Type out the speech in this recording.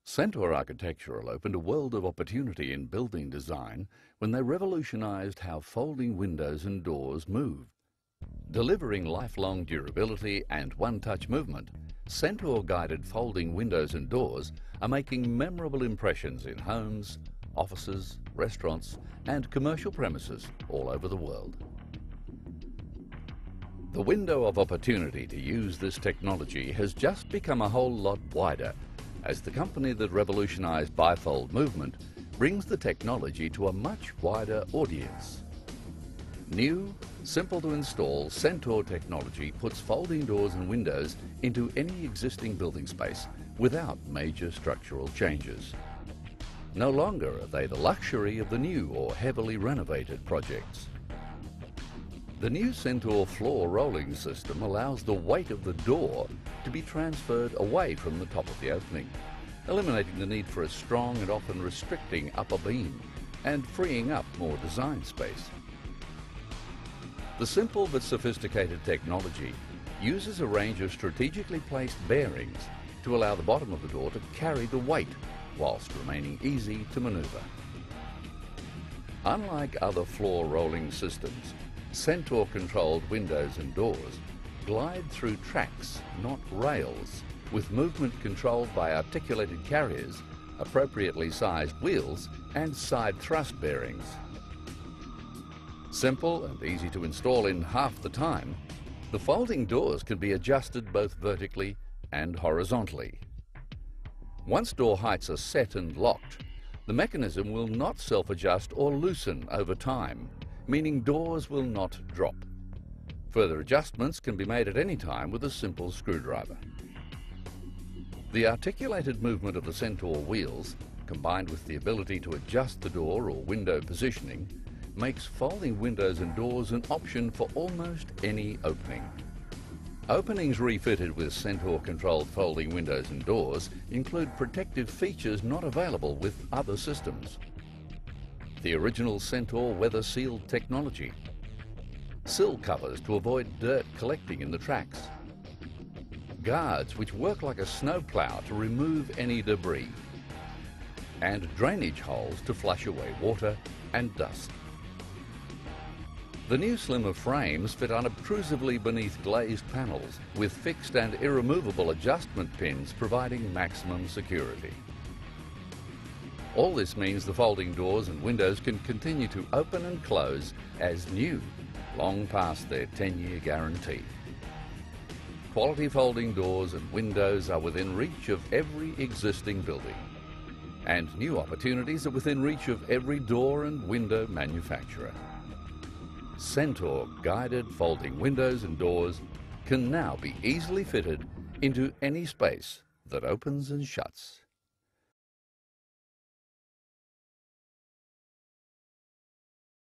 Centor Architectural opened a world of opportunity in building design when they revolutionized how folding windows and doors move. Delivering lifelong durability and one-touch movement, Centor-guided folding windows and doors are making memorable impressions in homes, offices, restaurants and commercial premises all over the world. The window of opportunity to use this technology has just become a whole lot wider as the company that revolutionized bifold movement brings the technology to a much wider audience. New, simple to install Centor technology puts folding doors and windows into any existing building space without major structural changes. No longer are they the luxury of the new or heavily renovated projects. The new Centor floor rolling system allows the weight of the door to be transferred away from the top of the opening, eliminating the need for a strong and often restricting upper beam and freeing up more design space. The simple but sophisticated technology uses a range of strategically placed bearings to allow the bottom of the door to carry the weight whilst remaining easy to maneuver. Unlike other floor rolling systems, Centor-controlled windows and doors glide through tracks, not rails, with movement controlled by articulated carriers, appropriately sized wheels and side thrust bearings. Simple and easy to install in half the time, the folding doors can be adjusted both vertically and horizontally. Once door heights are set and locked, the mechanism will not self-adjust or loosen over time, meaning doors will not drop. Further adjustments can be made at any time with a simple screwdriver. The articulated movement of the Centor wheels, combined with the ability to adjust the door or window positioning, makes folding windows and doors an option for almost any opening. Openings refitted with Centor-controlled folding windows and doors include protective features not available with other systems. The original Centor weather-sealed technology, sill covers to avoid dirt collecting in the tracks, guards which work like a snowplow to remove any debris, and drainage holes to flush away water and dust. The new slimmer frames fit unobtrusively beneath glazed panels with fixed and irremovable adjustment pins providing maximum security. All this means the folding doors and windows can continue to open and close as new, long past their 10-year guarantee. Quality folding doors and windows are within reach of every existing building, and new opportunities are within reach of every door and window manufacturer. Centor guided folding windows and doors can now be easily fitted into any space that opens and shuts.